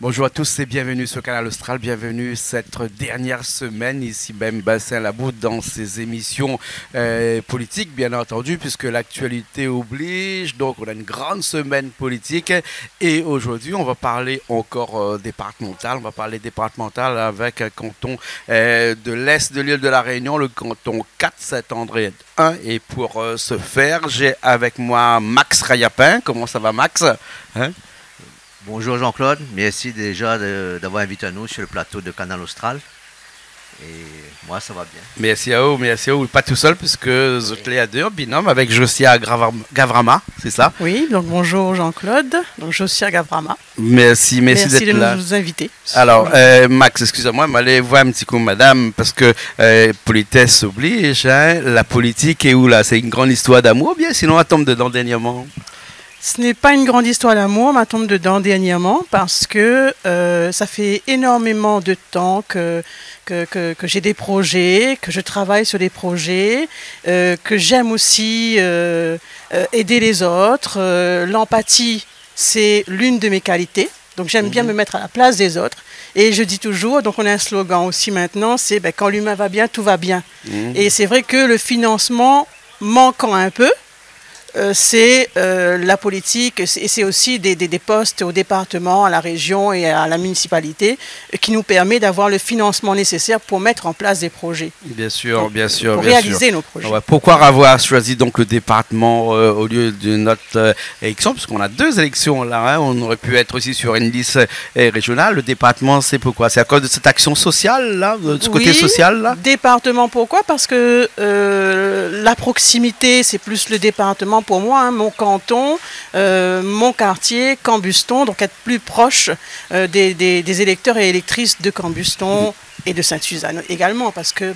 Bonjour à tous et bienvenue sur Canal Austral, bienvenue cette dernière semaine ici même Bassin Laboute dans ces émissions politiques bien entendu puisque l'actualité oblige, donc on a une grande semaine politique et aujourd'hui on va parler encore départemental, on va parler départemental avec un canton de l'Est de l'île de la Réunion, le canton 4 Saint-André 1 et pour ce faire j'ai avec moi Max Rayapin. Comment ça va Max hein? Bonjour Jean-Claude, merci déjà d'avoir invité à nous sur le plateau de Canal Austral. Et moi ça va bien. Merci à vous, pas tout seul puisque vous êtes à deux, binôme avec Josia Gavrama, c'est ça? Oui, donc bonjour Jean-Claude, donc Josia Gavrama. Merci d'être là. De nous inviter. Alors, Max, excusez-moi, mais allez voir un petit coup, madame, parce que politesse oblige, hein, la politique est où là? C'est une grande histoire d'amour, bien sinon elle tombe dedans dernièrement. Ce n'est pas une grande histoire d'amour, ma tombe dedans dernièrement, parce que ça fait énormément de temps que j'ai des projets, que je travaille sur des projets, que j'aime aussi aider les autres. L'empathie, c'est l'une de mes qualités, donc j'aime bien me mettre à la place des autres. Et je dis toujours, donc on a un slogan aussi maintenant, c'est quand l'humain va bien, tout va bien. Et c'est vrai que le financement manquant un peu, c'est la politique, et c'est aussi des postes au département, à la région et à la municipalité qui nous permet d'avoir le financement nécessaire pour mettre en place des projets. Bien sûr, donc, bien sûr. Pour bien réaliser sûr. nos projets. Ouais, pourquoi avoir choisi donc le département au lieu de notre élection? Parce qu'on a deux élections là, hein, on aurait pu être aussi sur une liste régionale. Le département, c'est pourquoi? C'est à cause de cette action sociale là, de ce côté social là? Département, pourquoi? Parce que la proximité, c'est plus le département pour moi, hein, mon canton, mon quartier, Cambuston, donc être plus proche des électeurs et électrices de Cambuston et de Sainte-Suzanne également, parce que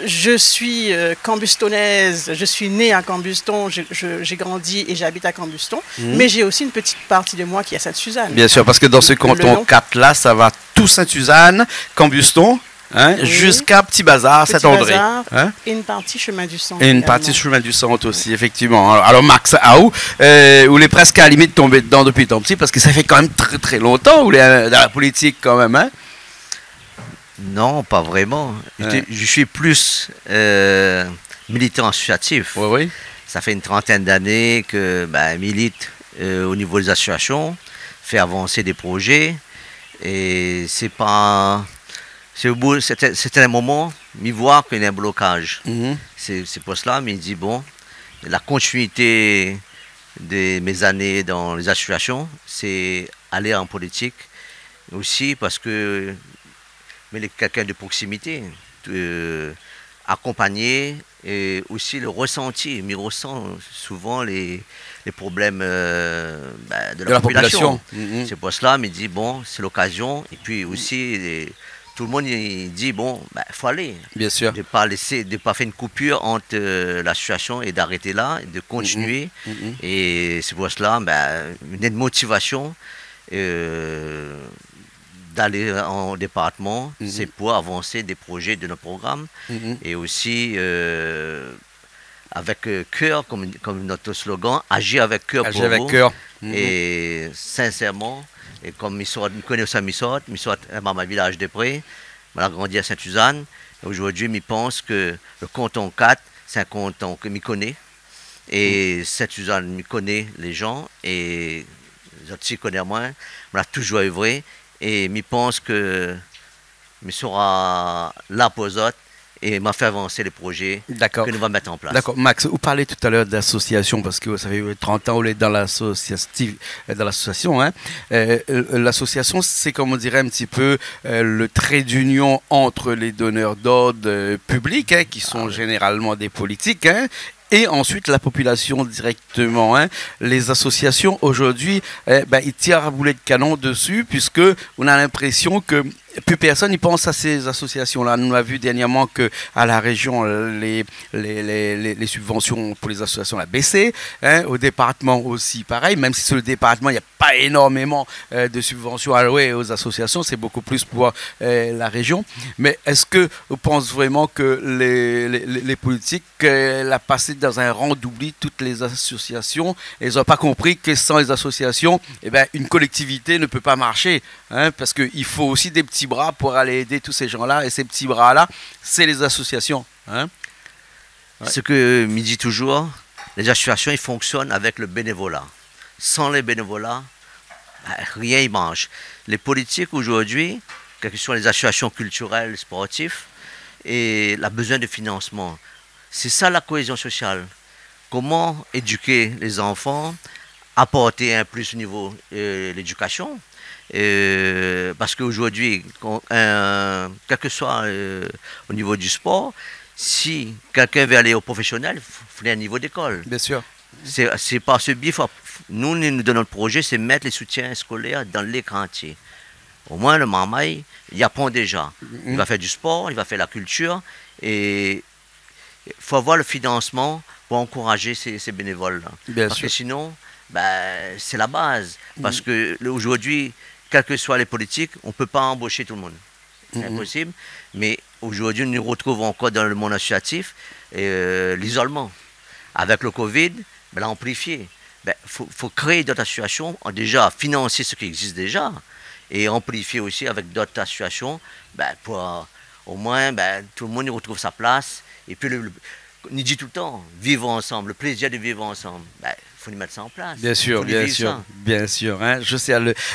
je suis cambustonnaise, je suis née à Cambuston, j'ai grandi et j'habite à Cambuston, mais j'ai aussi une petite partie de moi qui est à Sainte-Suzanne. Bien sûr, parce que dans ce canton 4 là, ça va tout Sainte-Suzanne, Cambuston, hein, oui, jusqu'à Petit Bazar, Saint-André. Hein? Et une partie chemin du centre. Et une partie chemin du centre aussi, effectivement. Alors Max, où vous êtes presque à la limite tombé dedans depuis tant petit, parce que ça fait quand même très très longtemps, vous êtes dans la politique quand même, hein? Non, pas vraiment. Je suis plus militant associatif. Oui, oui. Ça fait une trentaine d'années que milite au niveau des associations, fait avancer des projets, et c'est pas... C'était un moment, m'y voir qu'il y a un blocage. C'est pour cela, mais il dit, bon, la continuité de mes années dans les associations, c'est aller en politique aussi parce que quelqu'un de proximité, accompagner et aussi le ressenti. Il ressent souvent les problèmes de la population. C'est pour cela, mais il dit, bon, c'est l'occasion. Et puis aussi... Tout le monde il dit, bon, il faut aller. Bien sûr. De ne pas faire une coupure entre l'association et d'arrêter là, de continuer. Et c'est pour cela, une motivation d'aller en département, c'est pour avancer des projets de nos programmes. Et aussi, avec cœur, comme notre slogan, agir avec cœur pour avec vous. Cœur. Et sincèrement, et comme je connais aussi Missot est ma village de près, je suis grandi à Sainte-Suzanne. Aujourd'hui, je pense que le canton 4, c'est un canton que je connais. Et Sainte-Suzanne, je connais les gens. Et les autres aussi connaissent moi. Je suis toujours œuvré. Et je pense que je serai là pour eux autres. Et m'a fait avancer les projets que nous allons mettre en place. D'accord. Max, vous parlez tout à l'heure d'association, parce que ça fait 30 ans que vous êtes dans l'association. Hein. L'association, c'est comme on dirait un petit peu le trait d'union entre les donneurs d'ordre publics, hein, qui sont généralement des politiques, hein, et ensuite la population directement. Hein. Les associations aujourd'hui, ils tirent à boulet de canon dessus, puisque on a l'impression que plus personne n'y pense à ces associations-là. Nous avons vu dernièrement qu'à la région, les subventions pour les associations ont baissé. Hein, au département aussi, pareil. Même si sur le département, il n'y a pas énormément de subventions allouées aux associations, c'est beaucoup plus pour la région. Mais est-ce que vous pensez vraiment que les politiques la passé dans un rang d'oubli toutes les associations? Ils n'ont pas compris que sans les associations, eh ben, une collectivité ne peut pas marcher. Hein, parce qu'il faut aussi des petits bras pour aller aider tous ces gens-là. Et ces petits bras-là, c'est les associations. Hein. Ouais. Ce que me dit toujours, les associations, ils fonctionnent avec le bénévolat. Sans les bénévolats, rien ne marche. Les politiques aujourd'hui, quelles que soient les associations culturelles, sportives, et la besoin de financement. C'est ça la cohésion sociale. Comment éduquer les enfants, apporter un plus au niveau de l'éducation. Parce qu'aujourd'hui, quel que soit au niveau du sport, si quelqu'un veut aller au professionnel, il faut un niveau d'école. Bien sûr. C'est par ce biais. Nous, dans notre projet, c'est mettre les soutiens scolaires dans les quartiers. Au moins, le mamaï, il apprend déjà. Il va faire du sport, il va faire la culture. Et il faut avoir le financement pour encourager ces bénévoles-là. Parce que sinon, c'est la base. Parce qu'aujourd'hui, quelles que soient les politiques, on ne peut pas embaucher tout le monde. C'est impossible. Mais aujourd'hui, nous nous retrouvons encore dans le monde associatif, l'isolement. Avec le Covid, l'a amplifié. Faut créer d'autres associations, déjà financer ce qui existe déjà, et amplifier aussi avec d'autres associations, pour au moins tout le monde y retrouve sa place. Et puis, on dit tout le temps, vivre ensemble, le plaisir de vivre ensemble. Il faut mettre ça en place. Bien sûr, bien sûr. Hein. Je sais,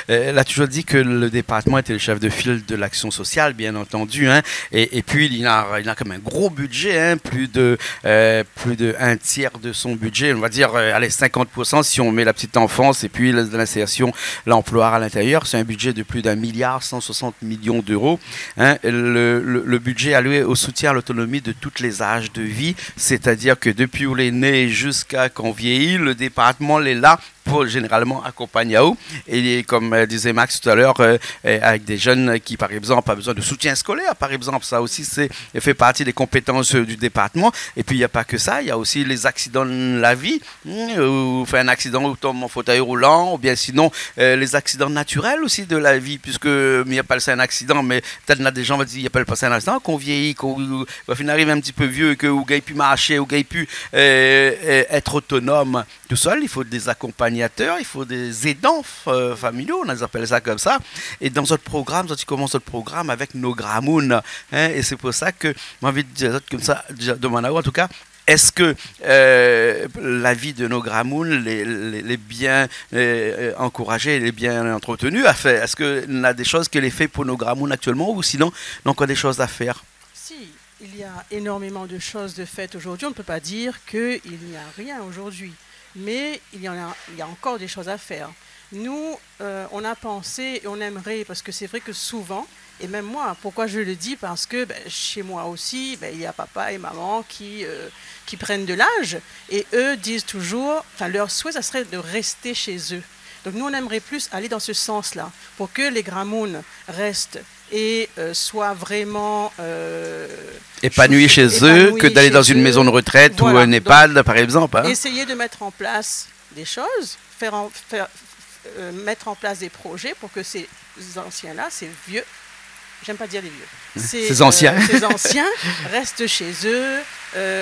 elle a toujours dit que le département était le chef de file de l'action sociale, bien entendu. Hein. Et puis, il a quand même un gros budget, hein, plus de un tiers de son budget. On va dire, allez, 50% si on met la petite enfance et puis l'insertion, l'emploi à l'intérieur. C'est un budget de plus d'1 milliard 160 millions d'euros. Hein. Le budget alloué au soutien à l'autonomie de tous les âges de vie, c'est-à-dire que depuis où l'on est né jusqu'à qu'on vieillit, le département est là pour généralement accompagner à eux. Et comme disait Max tout à l'heure, avec des jeunes qui, par exemple, ont besoin de soutien scolaire, par exemple, ça aussi fait partie des compétences du département. Et puis, il n'y a pas que ça, il y a aussi les accidents de la vie, ou fait un accident où tombe en fauteuil roulant, ou bien sinon, les accidents naturels aussi de la vie, puisque il appelle ça un accident, mais peut-être là, des gens vont dire, il appelle pas ça un accident, qu'on vieillit, qu'on va finir arriver un petit peu vieux, que ou gagne plus marcher, ou gagne plus être autonome tout seul. Il faut des accompagnateurs, il faut des aidants familiaux, on appelle ça comme ça. Et dans notre programme, tu commences notre programme avec nos Gramoun. Hein, et c'est pour ça que j'ai envie de dire comme ça, de Manao en tout cas. Est-ce que la vie de nos Gramoun, les bien encouragés, les bien entretenus à faire? Est-ce qu'on a des choses qu'elle est fait pour nos Gramoun actuellement ou sinon, donc on a des choses à faire? Si, il y a énormément de choses de faites aujourd'hui. On ne peut pas dire qu'il n'y a rien aujourd'hui. Mais il y a encore des choses à faire. Nous, on a pensé et on aimerait, parce que c'est vrai que souvent, et même moi, pourquoi je le dis? Parce que chez moi aussi, il y a papa et maman qui prennent de l'âge, et eux disent toujours, enfin leur souhait, ça serait de rester chez eux. Donc nous, on aimerait plus aller dans ce sens-là, pour que les Gramoun restent et soient vraiment épanouis chez eux, que d'aller dans une maison de retraite ou un EHPAD, par exemple. Hein. Essayer de mettre en place des choses, mettre en place des projets pour que ces anciens-là, ces vieux, j'aime pas dire les vieux, ces anciens restent chez eux,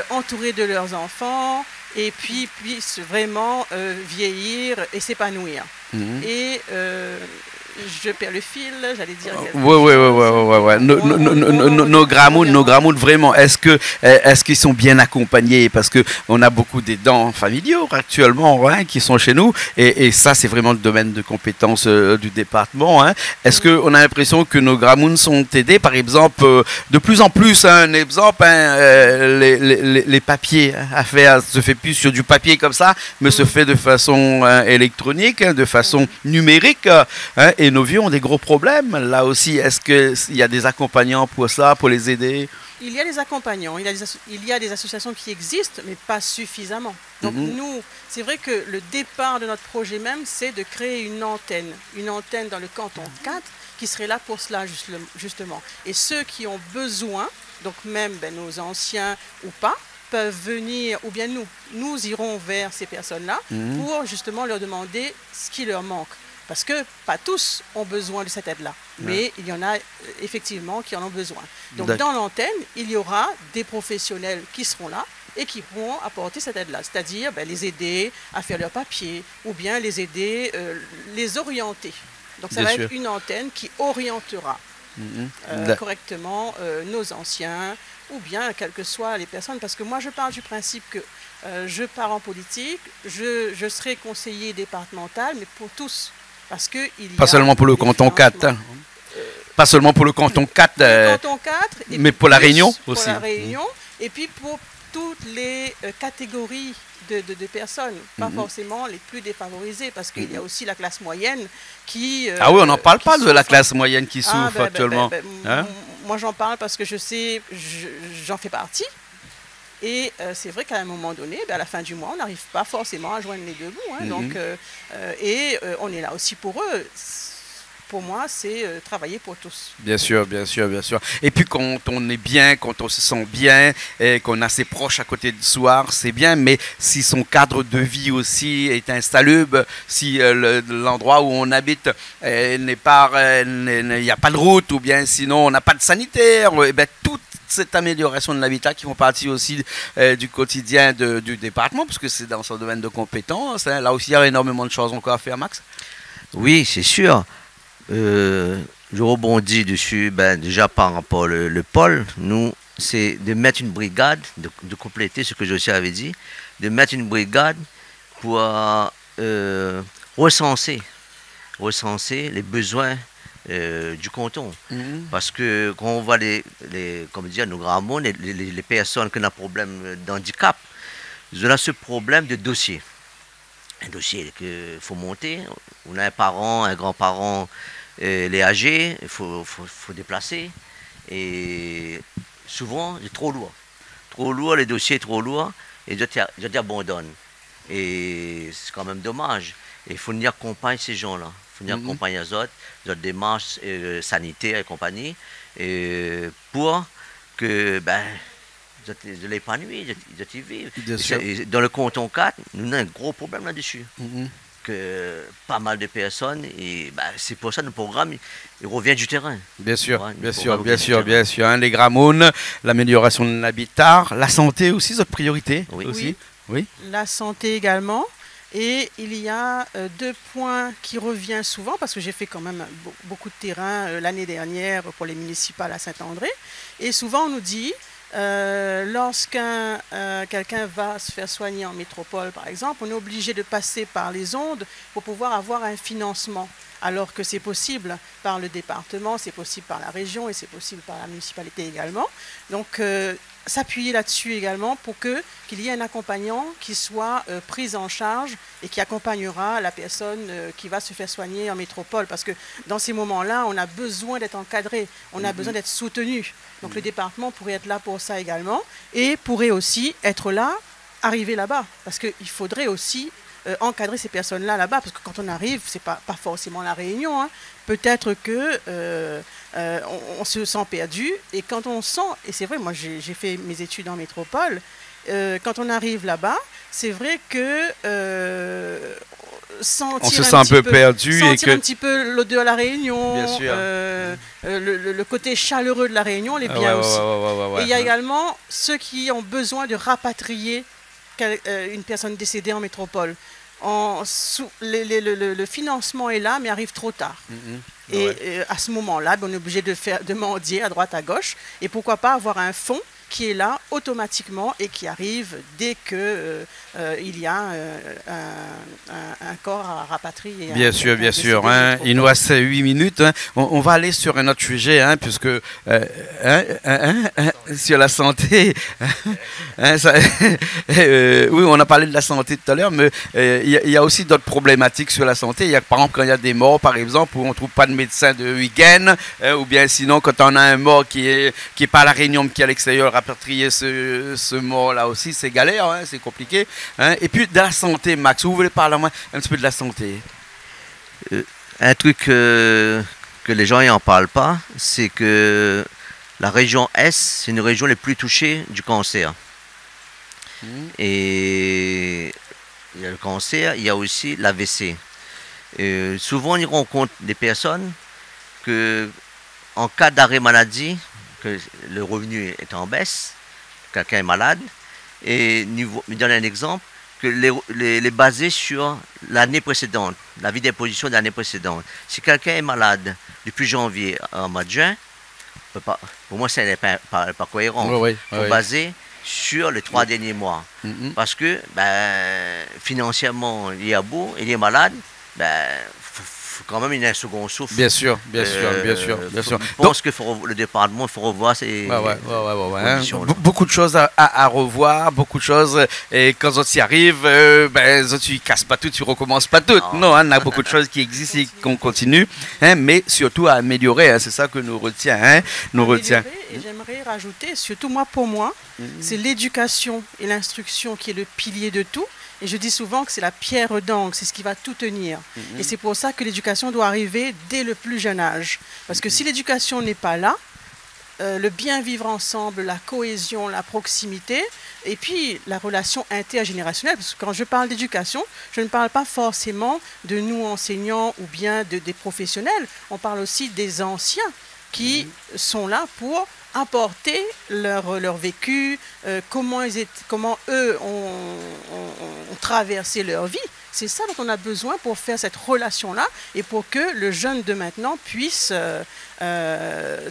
entourés de leurs enfants, et puis puissent vraiment vieillir et s'épanouir. Et je perds le fil, j'allais dire. Ouais. Nos Gramoun, vraiment, est-ce qu'ils sont bien accompagnés? Parce qu'on a beaucoup d'aidants familiaux actuellement, hein, qui sont chez nous, et ça, c'est vraiment le domaine de compétence du département. Hein. Est-ce qu'on a l'impression que nos Gramoun sont aidés, par exemple, de plus en plus, hein, un exemple, hein, les papiers à faire se fait plus sur du papier comme ça, mais se fait de façon électronique, hein, de façon numérique, hein, et nos vieux ont des gros problèmes. Là aussi, est-ce qu'il y a des accompagnants pour ça, pour les aider? Il y a des accompagnants, il y a des associations qui existent, mais pas suffisamment. Donc nous, c'est vrai que le départ de notre projet même, c'est de créer une antenne dans le canton 4 qui seraient là pour cela justement. Et ceux qui ont besoin, donc même nos anciens ou pas, peuvent venir, ou bien nous irons vers ces personnes-là pour justement leur demander ce qui leur manque. Parce que pas tous ont besoin de cette aide-là, mais il y en a effectivement qui en ont besoin. Donc dans l'antenne, il y aura des professionnels qui seront là et qui pourront apporter cette aide-là, c'est-à-dire les aider à faire leurs papiers ou bien les aider, les orienter. Donc ça va être une antenne qui orientera correctement nos anciens ou bien quelles que soient les personnes. Parce que moi je pars du principe que je pars en politique, je serai conseiller départemental, mais pour tous. Parce que pas seulement pour le canton 4, pas seulement pour le canton 4, mais pour la Réunion aussi. Pour la Réunion, et puis pour toutes les catégories de personnes, pas forcément les plus défavorisées, parce qu'il y a aussi la classe moyenne qui... ah oui, on n'en parle pas de la classe moyenne qui souffre actuellement. Moi j'en parle parce que je sais, j'en fais partie. Et c'est vrai qu'à un moment donné, à la fin du mois, on n'arrive pas forcément à joindre les deux bouts. Donc, on est là aussi pour eux. Pour moi, c'est travailler pour tous. Bien sûr, bien sûr, bien sûr. Et puis quand on est bien, quand on se sent bien, et qu'on a ses proches à côté du soir, c'est bien. Mais si son cadre de vie aussi est insalubre, si l'endroit où on habite n'est pas, il n'y a pas de route, ou bien sinon on n'a pas de sanitaire, toute cette amélioration de l'habitat qui font partie aussi du quotidien du département, parce que c'est dans son domaine de compétences. Là aussi, il y a énormément de choses encore à faire, Max. Oui, c'est sûr. Je rebondis dessus, déjà par rapport au pôle, nous, c'est de mettre une brigade, de compléter ce que Josia avait dit, de mettre une brigade pour recenser les besoins du canton. Parce que quand on voit comme dire, nos grands mondes, les personnes qui ont un problème d'handicap, ils ont ce problème de dossier. Un dossier qu'il faut monter. On a un parent, un grand-parent, les âgés, il faut déplacer. Et souvent, c'est trop lourd. Trop lourd, les dossiers trop lourds, et je abandonne. Et c'est quand même dommage. Et il faut venir accompagner ces gens-là. Il faut venir accompagner les autres démarches sanitaires et compagnie, pour que je l'épanouis, je vivre. Dans le canton 4, nous avons un gros problème là-dessus. Que pas mal de personnes, et c'est pour ça que le programme il revient du terrain. Bien sûr, bien sûr. Les grammones, l'amélioration de l'habitat, la santé aussi, c'est votre priorité. Oui. La santé également. Et il y a deux points qui reviennent souvent, parce que j'ai fait quand même beaucoup de terrain l'année dernière pour les municipales à Saint-André. Et souvent on nous dit, lorsqu'un quelqu'un va se faire soigner en métropole, par exemple, on est obligé de passer par les ondes pour pouvoir avoir un financement. Alors que c'est possible par le département, c'est possible par la région et c'est possible par la municipalité également. Donc, s'appuyer là-dessus également pour qu'il y ait un accompagnant qui soit pris en charge et qui accompagnera la personne qui va se faire soigner en métropole. Parce que dans ces moments-là, on a besoin d'être encadré, on a besoin d'être soutenu. Donc, le département pourrait être là pour ça également et pourrait aussi être là, arriver là-bas. Parce qu'il faudrait aussi encadrer ces personnes-là là-bas, parce que quand on arrive, c'est pas forcément la Réunion, peut-être que on se sent perdu, et quand on sent, et c'est vrai, moi j'ai fait mes études en métropole, quand on arrive là-bas, c'est vrai que on se sent un peu perdu, sentir un petit peu l'odeur de la Réunion, bien sûr. Le côté chaleureux de la Réunion, les bien aussi. Et il y a également ceux qui ont besoin de rapatrier une personne décédée en métropole. Le financement est là, mais arrive trop tard. Et à ce moment-là, on est obligé de mendier à droite, à gauche. Et pourquoi pas avoir un fonds qui est là automatiquement et qui arrive dès que il y a un corps à rapatrier. Bien sûr. Il nous reste 8 minutes. On va aller sur un autre sujet, puisque sur la santé. Oui, on a parlé de la santé tout à l'heure, mais il y a aussi d'autres problématiques sur la santé. Il y a, par exemple, quand il y a des morts, par exemple, où on ne trouve pas de médecin de week-end, ou bien sinon, quand on a un mort qui est pas à la Réunion, mais qui est à l'extérieur, rapatrier ce mort-là aussi, c'est galère, c'est compliqué. Et puis, de la santé, Max, vous voulez parler un petit peu de la santé? Un truc que que les gens n'en parlent pas, c'est que la région Est, c'est une région les plus touchées du cancer. Et il y a le cancer, il y a aussi l'AVC. Souvent, on y rencontre des personnes que, en cas d'arrêt maladie, que le revenu est en baisse, quelqu'un est malade, et je donne un exemple, que les baser sur l'année précédente, la vie d'imposition de l'année précédente. Si quelqu'un est malade depuis janvier au mois de juin, pour moi, ce n'est pas cohérent. Il faut baser sur les 3 derniers mois. Parce que financièrement, il est malade, faut quand même un second souffle. Bien sûr, bien sûr. Je pense que le département, il faut revoir ses conditions. Beaucoup de choses à revoir, beaucoup de choses. Et quand on s'y arrive, tu ne casses pas tout, tu ne recommences pas tout. Non, on a beaucoup de choses qui existent et qu'on continue, mais surtout à améliorer. C'est ça que nous retient. Et j'aimerais rajouter, surtout pour moi, c'est l'éducation et l'instruction qui est le pilier de tout. Et je dis souvent que c'est la pierre d'angle, c'est ce qui va tout tenir. Et c'est pour ça que l'éducation doit arriver dès le plus jeune âge. Parce que si l'éducation n'est pas là, le bien vivre ensemble, la cohésion, la proximité, et puis la relation intergénérationnelle, parce que quand je parle d'éducation, je ne parle pas forcément de nous enseignants ou bien des professionnels, on parle aussi des anciens qui sont là pour apporter leur vécu, comment eux ont traversé leur vie. C'est ça dont on a besoin pour faire cette relation-là et pour que le jeune de maintenant puisse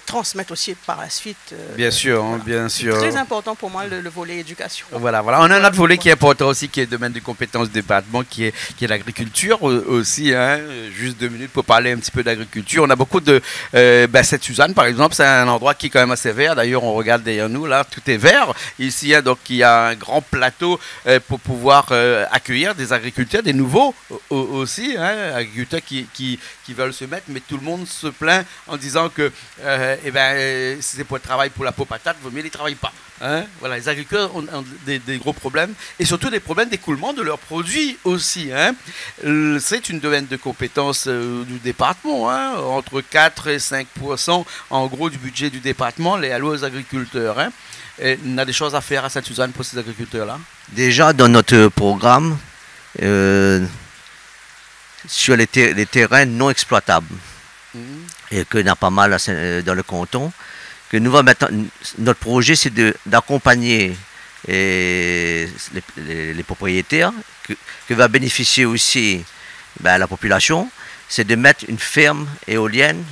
transmettre aussi par la suite. Bien sûr, bien sûr. C'est très important pour moi le volet éducation. Voilà. On a un autre volet qui est important aussi, qui est le domaine de compétences du département, qui est l'agriculture aussi. Juste 2 minutes pour parler un petit peu d'agriculture. On a beaucoup de... Sainte-Suzanne, par exemple, c'est un endroit qui est quand même assez vert. D'ailleurs, on regarde derrière nous, là, tout est vert. Ici, donc, il y a un grand plateau pour pouvoir accueillir des agriculteurs, des nouveaux aussi, agriculteurs qui veulent se mettre, mais tout le monde se plaint en disant que si c'est pour le travail pour la peau patate, vaut mieux ils ne travaillent pas. Voilà, les agriculteurs ont des gros problèmes et surtout des problèmes d'écoulement de leurs produits aussi. C'est une domaine de compétences du département, entre 4 et 5% en gros du budget du département, les alloués aux agriculteurs. Et on a des choses à faire à Sainte-Suzanne pour ces agriculteurs-là. Déjà dans notre programme, sur les terrains non exploitables, et qu'il y en a pas mal dans le canton, que nous va mettre, notre projet c'est d'accompagner les propriétaires, que va bénéficier aussi la population, c'est de mettre une ferme éolienne,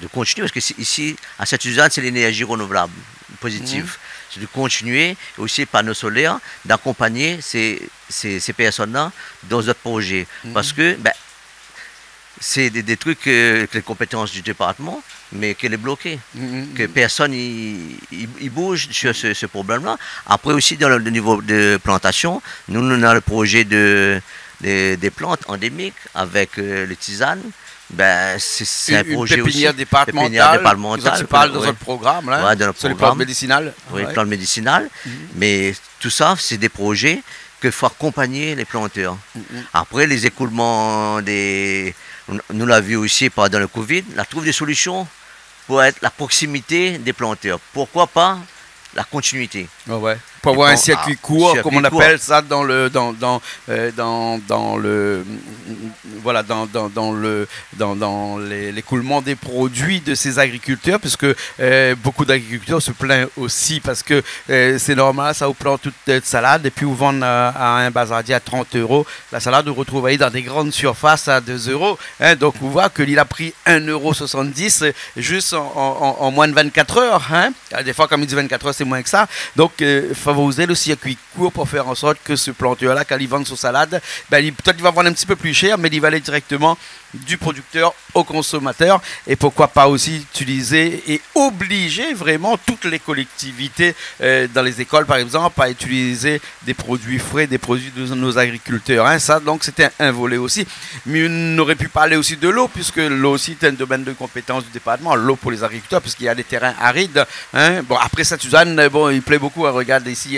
de continuer, parce que ici à Sainte-Suzanne c'est l'énergie renouvelable, positive. C'est de continuer, et aussi les panneaux solaires, d'accompagner ces personnes-là dans notre projet. Parce que c'est des trucs que les compétences du département, mais qu'elle est bloquée. Que personne il bouge sur ce problème-là. Après aussi, dans le niveau de plantation, nous avons le projet des plantes endémiques avec les tisanes. C'est un projet pépinière aussi. Départementale. Départementale. Tu parles dans notre programme, là, sur les plantes médicinales. Oui, les plantes médicinales. Mais tout ça, c'est des projets qu'il faut accompagner les planteurs. Après, les écoulements nous l'avons vu aussi pendant le Covid, on trouve des solutions pour être la proximité des planteurs. Pourquoi pas la continuité? Pour avoir un circuit court, comme on appelle ça dans l'écoulement des produits de ces agriculteurs, puisque beaucoup d'agriculteurs se plaignent aussi parce que c'est normal, ça vous plante toute salade et puis vous vendez à un bazardier à 30 €. La salade, vous retrouvez dans des grandes surfaces à 2 €. Donc vous voyez qu'il a pris 1,70 € juste en moins de 24 heures. Des fois, comme il dit 24 heures, c'est moins que ça. Donc, favoriser le circuit court pour faire en sorte que ce planteur-là, quand il vend son salade, peut-être il va vendre un petit peu plus cher, mais il va aller directement du producteur au consommateur. Et pourquoi pas aussi utiliser et obliger vraiment toutes les collectivités dans les écoles, par exemple, à utiliser des produits frais, des produits de nos agriculteurs. Ça, donc, c'était un volet aussi. Mais on aurait pu parler aussi de l'eau, puisque l'eau aussi est un domaine de compétence du département. L'eau pour les agriculteurs, puisqu'il y a des terrains arides. Bon, après Sainte-Suzanne, il plaît beaucoup. Regarde ici,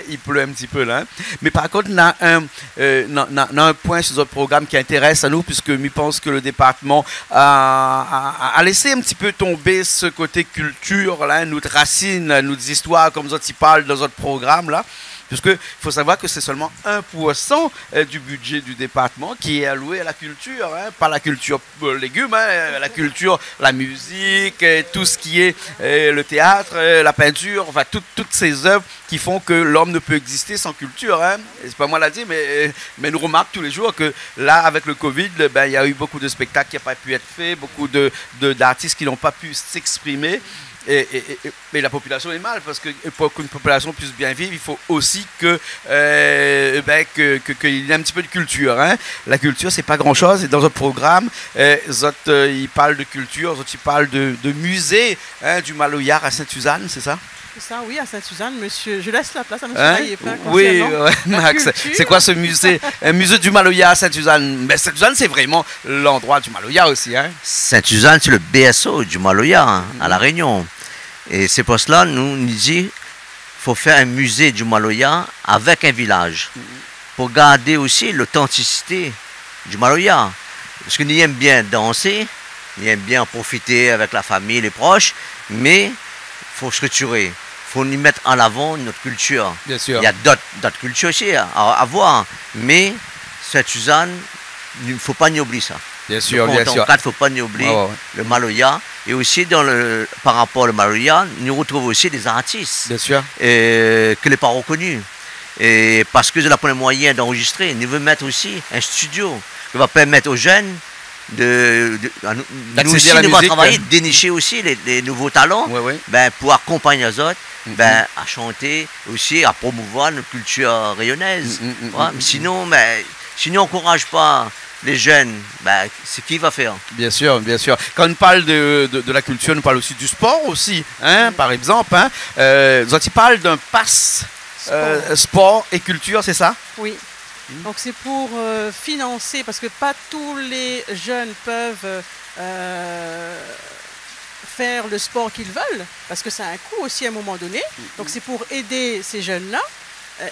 il pleut un petit peu là. Mais par contre, on a un point sur notre programme qui intéresse à nous, puisque que je pense que le département a laissé un petit peu tomber ce côté culture, là, notre racine, notre histoire, comme ça, tu parles dans notre programme, là. Puisqu'il faut savoir que c'est seulement 1% du budget du département qui est alloué à la culture, hein, pas la culture légumes, hein, la culture, la musique, tout ce qui est le théâtre, la peinture, enfin toutes ces œuvres qui font que l'homme ne peut exister sans culture. Hein. C'est pas moi l'a dit, mais nous remarquons tous les jours que là, avec le Covid, ben, il y a eu beaucoup de spectacles qui n'ont pas pu être faits, beaucoup d'artistes qui n'ont pas pu s'exprimer. Et la population est mal, parce que pour qu'une population puisse bien vivre, il faut aussi qu'il y ait un petit peu de culture. Hein. La culture, c'est pas grand-chose. Et dans notre programme, ils parlent de culture, ils parlent de musée, hein, du Maloyard à Sainte-Suzanne, c'est ça? C'est ça, oui, à Sainte-Suzanne, monsieur. Je laisse la place à monsieur hein? Oui, ouais, Max. C'est quoi ce musée? Un musée du Maloyard à Sainte-Suzanne. Mais Sainte-Suzanne, c'est vraiment l'endroit du Maloyard aussi. Hein? Sainte-Suzanne, c'est le BSO du Maloyard, hein, à La Réunion. Et c'est pour cela, nous disons qu'il faut faire un musée du Maloyard avec un village, pour garder aussi l'authenticité du Maloyard. Parce que nous aimons bien danser, nous aimons bien en profiter avec la famille, les proches, mais il faut structurer, il faut nous mettre en avant notre culture. Bien sûr. Il y a d'autres cultures aussi à voir, mais Sainte-Suzanne, il ne faut pas nous oublier ça. Bien sûr, bien sûr. Il ne faut pas nous oublier le Maloyard. Et aussi, par rapport au Maloyard, nous retrouvons aussi des artistes bien sûr. Que les pas reconnus. Et parce que c'est le moyen d'enregistrer. Nous voulons mettre aussi un studio qui va permettre aux jeunes nous aussi, nous va travailler, dénicher aussi les nouveaux talents ben, pour accompagner les autres ben, à chanter, aussi à promouvoir notre culture rayonnaise. Sinon, ben, si on n'encourage pas les jeunes, ben, c'est qui va faire? Bien sûr, bien sûr. Quand on parle de la culture, on parle aussi du sport aussi, hein, par exemple. Hein. Tu parles d'un pass sport et culture, c'est ça? Oui. Donc c'est pour financer, parce que pas tous les jeunes peuvent faire le sport qu'ils veulent, parce que ça a un coût aussi à un moment donné. Donc c'est pour aider ces jeunes-là.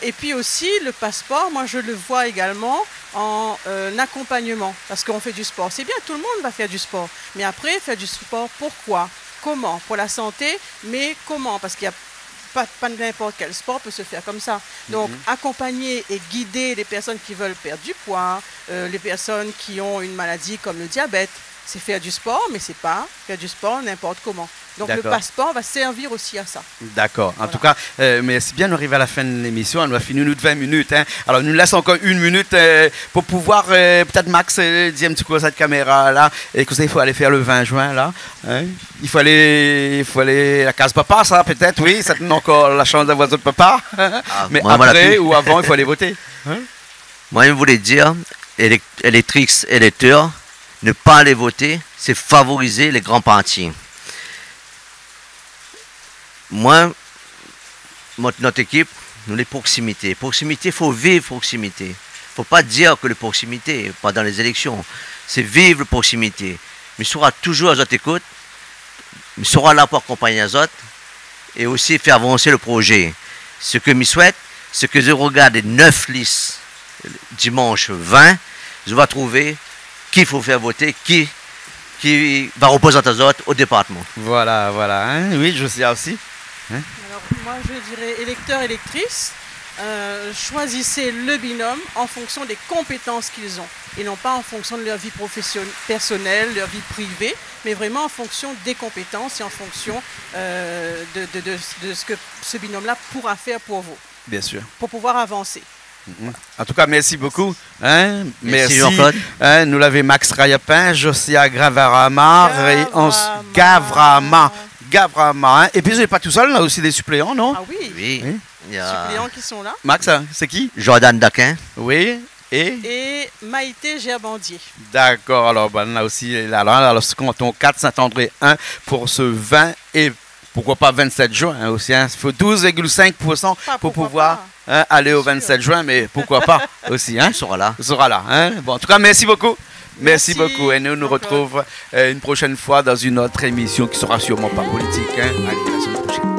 Et puis aussi, le passeport, moi je le vois également en accompagnement, parce qu'on fait du sport. C'est bien, tout le monde va faire du sport. Mais après, faire du sport, pourquoi? Comment? Pour la santé, mais comment? Parce qu'il y a pas n'importe quel sport peut se faire comme ça. Donc, accompagner et guider les personnes qui veulent perdre du poids, les personnes qui ont une maladie comme le diabète, c'est faire du sport, mais c'est pas faire du sport n'importe comment. Donc le passeport va servir aussi à ça. D'accord. En tout cas, mais c'est bien d'arriver à la fin de l'émission. On va finir nous de 20 minutes. Hein. Alors, nous laissons encore une minute pour pouvoir, peut-être Max, dire un petit coup à cette caméra là. Et que ça, il faut aller faire le 20 juin là. Hein. Il faut aller à la case papa, ça peut-être, oui. Ça donne encore la chance d'avoir votre papa. Mais après ou avant, il faut aller voter. Hein. Moi, je voulais dire, électeurs, ne pas aller voter, c'est favoriser les grands partis. Moi, notre équipe, nous les proximités. Proximité, il faut vivre proximité. Il ne faut pas dire que les proximités, pas dans les élections, c'est vivre proximité. Mais il sera toujours à votre écoute, il sera là pour accompagner les autres et aussi faire avancer le projet. Ce que je souhaite, c'est que je regarde les 9 listes dimanche 20, je vais trouver qui il faut faire voter, qui va représenter les autres au département. Voilà, voilà. Hein? Oui, je sais aussi. Hein? Alors, moi, je dirais électeurs, électrices, choisissez le binôme en fonction des compétences qu'ils ont et non pas en fonction de leur vie personnelle, leur vie privée, mais vraiment en fonction des compétences et en fonction de ce que ce binôme-là pourra faire pour vous. Bien sûr. Pour pouvoir avancer. En tout cas, merci beaucoup. Hein? Merci Jean-Claude. Hein, nous l'avons Max Rayapin, Josia Gravramar et Gavrama. Hein? Et puis, vous n'êtes pas tout seul, on a aussi des suppléants, non? Ah oui. Oui. Il y a suppléants qui sont là. Max, c'est qui? Jordan Daquin. Oui. Et Maïté Gerbandier. D'accord, alors ben, on a aussi là, alors ce canton 4 Saint-André 1 pour ce 20 et pourquoi pas 27 juin hein, aussi. Hein. Il faut 12,5% pour pouvoir aller au 27 juin, mais pourquoi pas aussi. Hein. Il sera là. Il sera là. Hein. Bon, en tout cas, merci beaucoup. Merci beaucoup. Et nous retrouvons une prochaine fois dans une autre émission qui sera sûrement pas politique. Hein. Allez, à la semaine prochaine.